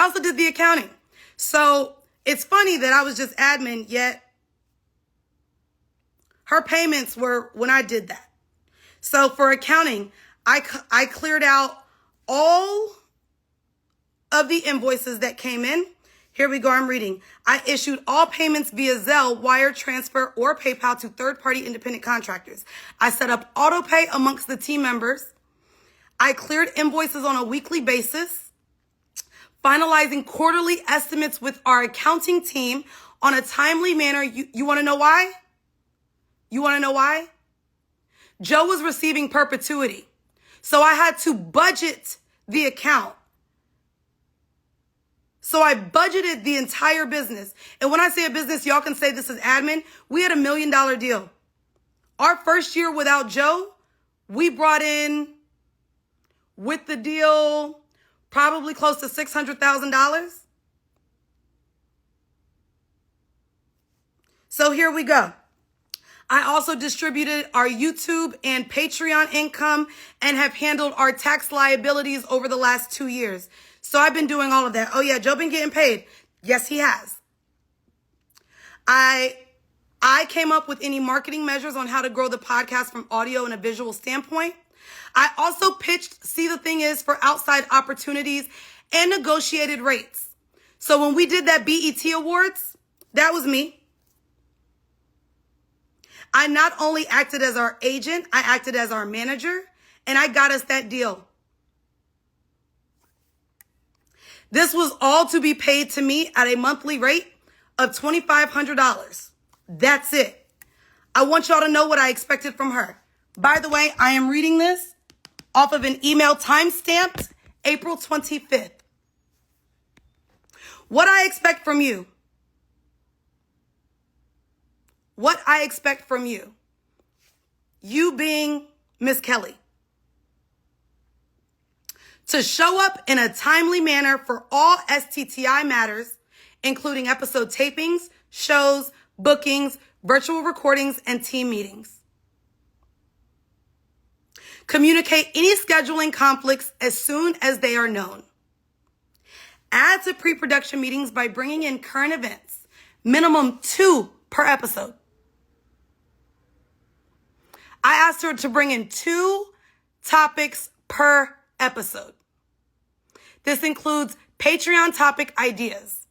I also did the accounting. So it's funny that I was just admin, yet her payments were when I did that. So for accounting, I cleared out all of the invoices that came in. Here we go, I'm reading. I issued all payments via Zelle, wire transfer, or PayPal to third-party independent contractors. I set up auto pay amongst the team members. I cleared invoices on a weekly basis, finalizing quarterly estimates with our accounting team on a timely manner. You want to know why? You want to know why? Joe was receiving perpetuity. So I had to budget the account. So I budgeted the entire business. And when I say a business, y'all can say this is admin. We had $1 million deal. Our first year without Joe, we brought in, with the deal, probably close to $600,000. So here we go. I also distributed our YouTube and Patreon income and have handled our tax liabilities over the last 2 years. So I've been doing all of that. Oh yeah, Joe been getting paid. Yes, he has. I came up with any marketing measures on how to grow the podcast from audio and a visual standpoint. I also pitched, see the thing is, for outside opportunities and negotiated rates. So when we did that BET Awards, that was me. I not only acted as our agent, I acted as our manager, and I got us that deal. This was all to be paid to me at a monthly rate of $2,500. That's it. I want y'all to know what I expected from her. By the way, I am reading this off of an email timestamped April 25th. What I expect from you. What I expect from you. You being Miss Kelly. To show up in a timely manner for all STTI matters, including episode tapings, shows, bookings, virtual recordings, and team meetings. Communicate any scheduling conflicts as soon as they are known. Add to pre-production meetings by bringing in current events, minimum 2 per episode. I asked her to bring in 2 topics per episode. This includes Patreon topic ideas.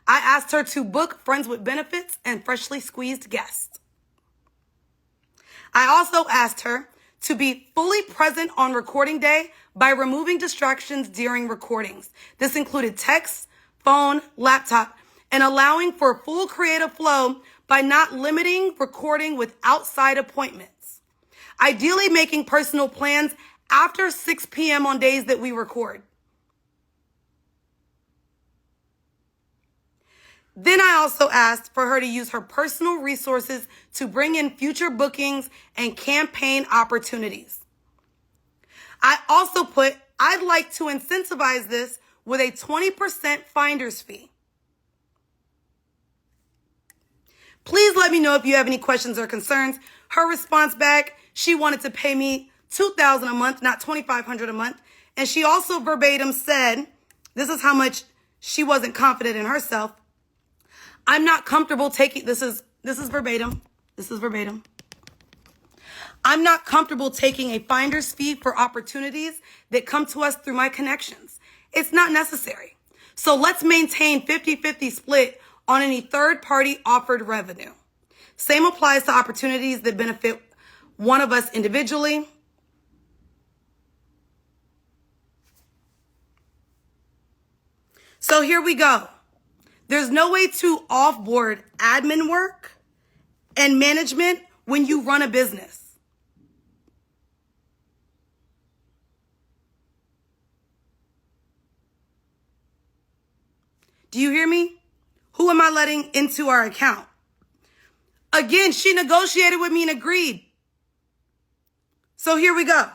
I asked her to book friends with benefits and freshly squeezed guests. I also asked her to be fully present on recording day by removing distractions during recordings. This included text, phone, laptop, and allowing for full creative flow by not limiting recording with outside appointments. Ideally making personal plans after 6 p.m. on days that we record. Then I also asked for her to use her personal resources to bring in future bookings and campaign opportunities. I also put, I'd like to incentivize this with a 20% finder's fee. Please let me know if you have any questions or concerns. Her response back, she wanted to pay me $2,000 a month, not $2,500 a month. And she also verbatim said, this is how much she wasn't confident in herself. I'm not comfortable taking, this is verbatim. This is verbatim. I'm not comfortable taking a finder's fee for opportunities that come to us through my connections. It's not necessary. So let's maintain 50-50 split on any third-party offered revenue. Same applies to opportunities that benefit one of us individually. So here we go. There's no way to offboard admin work and management when you run a business. Do you hear me? Who am I letting into our account? Again, she negotiated with me and agreed. So here we go.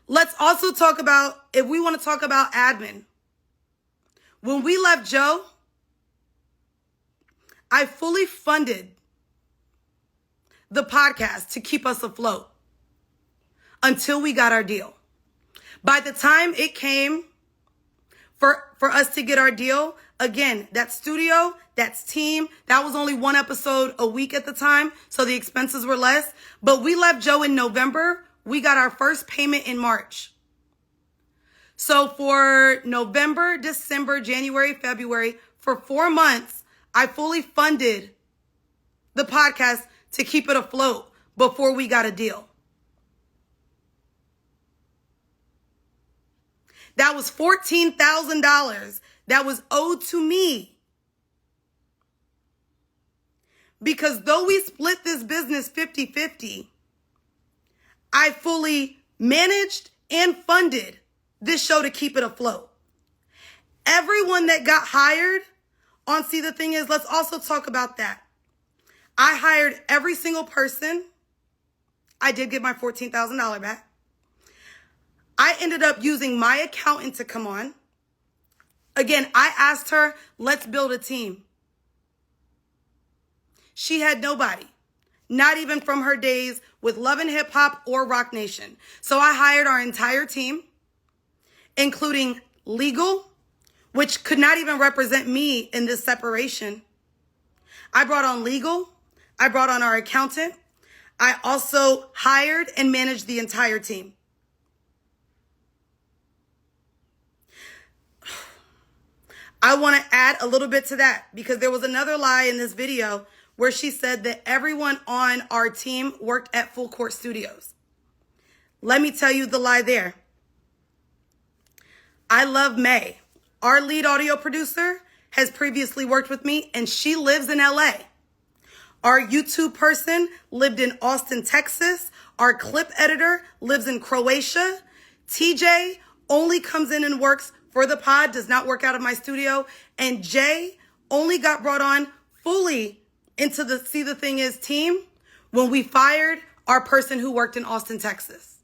Let's also talk about, if we want to talk about admin. When we left Joe, I fully funded the podcast to keep us afloat until we got our deal. By the time it came for us to get our deal. Again, that studio, that's team. That was only one episode a week at the time, so the expenses were less. But we left Joe in November. We got our first payment in March. So for November, December, January, February, for 4 months, I fully funded the podcast to keep it afloat before we got a deal. That was $14,000 that was owed to me. Because though we split this business 50-50, I fully managed and funded this show to keep it afloat. Everyone that got hired on See the Thing Is, let's also talk about that. I hired every single person. I did get my $14,000 back. I ended up using my accountant to come on. Again, I asked her, let's build a team. She had nobody, not even from her days with Love and Hip Hop or Rock Nation. So I hired our entire team, including legal, which could not even represent me in this separation. I brought on legal. I brought on our accountant. I also hired and managed the entire team. I want to add a little bit to that because there was another lie in this video where she said that everyone on our team worked at Full Court Studios. Let me tell you the lie there. I love May. Our lead audio producer has previously worked with me and she lives in LA. Our YouTube person lived in Austin, Texas. Our clip editor lives in Croatia. TJ only comes in and works for the pod, does not work out of my studio. And Jay only got brought on fully into the See the Thing Is team when we fired our person who worked in Austin, Texas.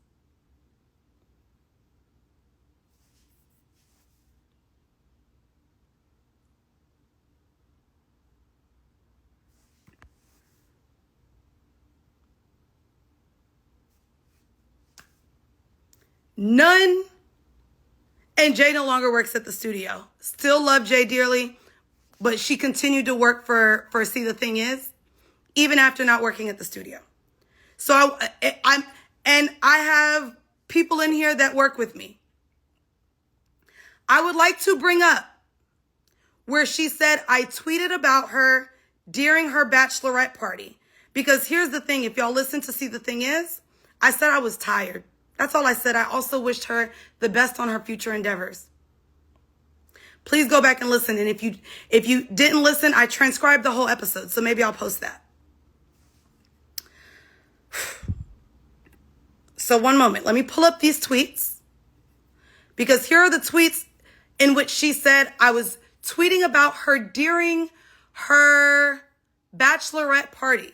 None. And Jay no longer works at the studio. Still love Jay dearly, but she continued to work for See the Thing Is, even after not working at the studio. So I have people in here that work with me. I would like to bring up where she said I tweeted about her during her bachelorette party. Because here's the thing, if y'all listen to See the Thing Is, I said I was tired. That's all I said. I also wished her the best on her future endeavors. Please go back and listen. And if you didn't listen, I transcribed the whole episode. So maybe I'll post that. So one moment. Let me pull up these tweets. Because here are the tweets in which she said I was tweeting about her during her bachelorette party.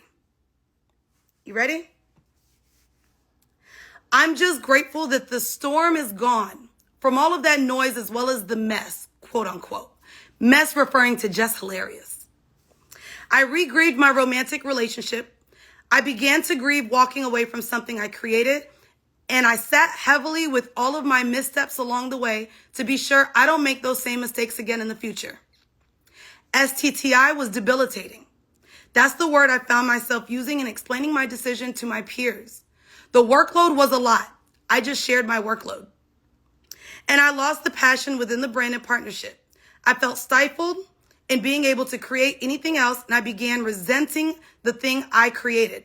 You ready? I'm just grateful that the storm is gone from all of that noise as well as the mess, quote unquote. Mess referring to just hilarious. I re-grieved my romantic relationship. I began to grieve walking away from something I created, and I sat heavily with all of my missteps along the way to be sure I don't make those same mistakes again in the future. STTI was debilitating. That's the word I found myself using in explaining my decision to my peers. The workload was a lot. I just shared my workload. And I lost the passion within the brand and partnership. I felt stifled in being able to create anything else, and I began resenting the thing I created.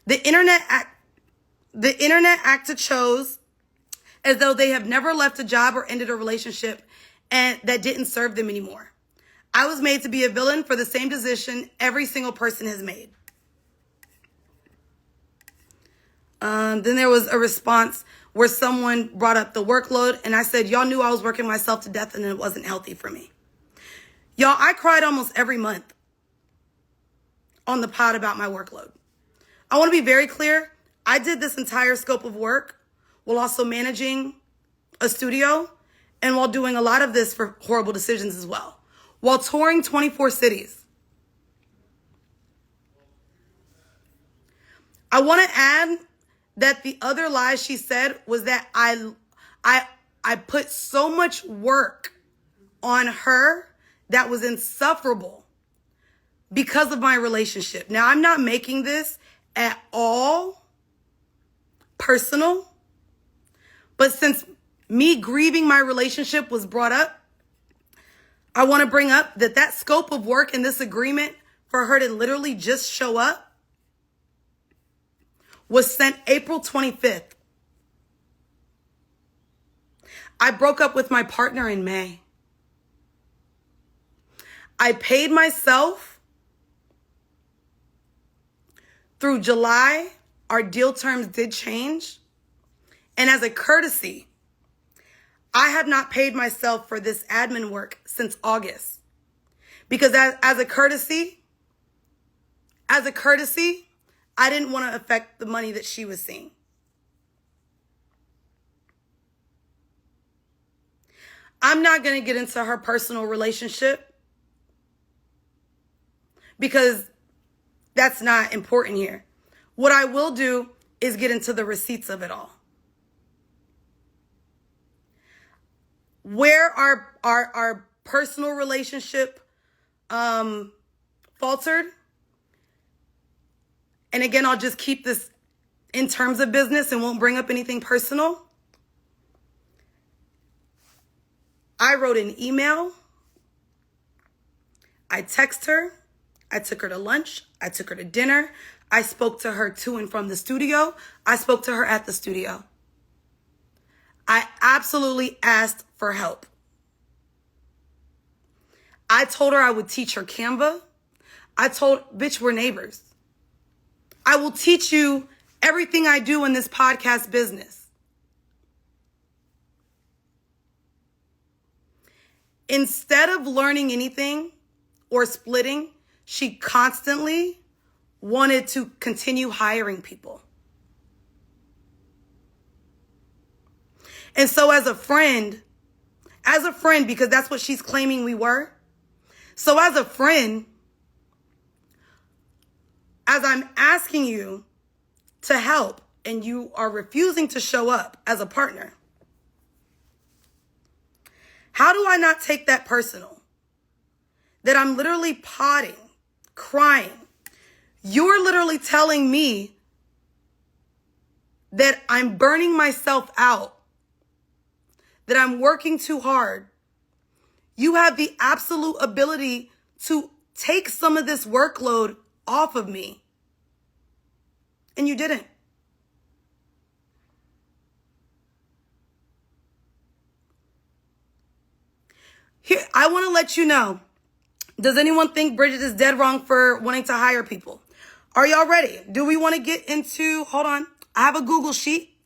The internet acted chose as though they have never left a job or ended a relationship and that didn't serve them anymore. I was made to be a villain for the same decision every single person has made. Then there was a response where someone brought up the workload, and I said, y'all knew I was working myself to death and it wasn't healthy for me. Y'all, I cried almost every month on the pod about my workload. I want to be very clear. I did this entire scope of work while also managing a studio and while doing a lot of this for horrible decisions as well, while touring 24 cities. I want to add that the other lie she said was that I I put so much work on her that was insufferable because of my relationship. Now, I'm not making this at all personal, but since me grieving my relationship was brought up, I want to bring up that scope of work in this agreement for her to literally just show up was sent April 25th. I broke up with my partner in May. I paid myself through July. Our deal terms did change. And as a courtesy, I have not paid myself for this admin work since August. Because as a courtesy, I didn't want to affect the money that she was seeing. I'm not going to get into her personal relationship because that's not important here. What I will do is get into the receipts of it all. Where our personal relationship faltered, and again, I'll just keep this in terms of business and won't bring up anything personal. I wrote an email. I texted her. I took her to lunch. I took her to dinner. I spoke to her to and from the studio. I spoke to her at the studio. I absolutely asked for help. I told her I would teach her Canva. I told, bitch, we're neighbors. I will teach you everything I do in this podcast business. Instead of learning anything or splitting, she constantly wanted to continue hiring people. And so as a friend, because that's what she's claiming we were. So as a friend, as I'm asking you to help and you are refusing to show up as a partner, how do I not take that personal? That I'm literally potting, crying. You're literally telling me that I'm burning myself out, that I'm working too hard. You have the absolute ability to take some of this workload off of me. And you didn't. Here, I want to let you know, does anyone think Bridget is dead wrong for wanting to hire people? Are y'all ready? Do we want to get into, hold on, I have a Google sheet.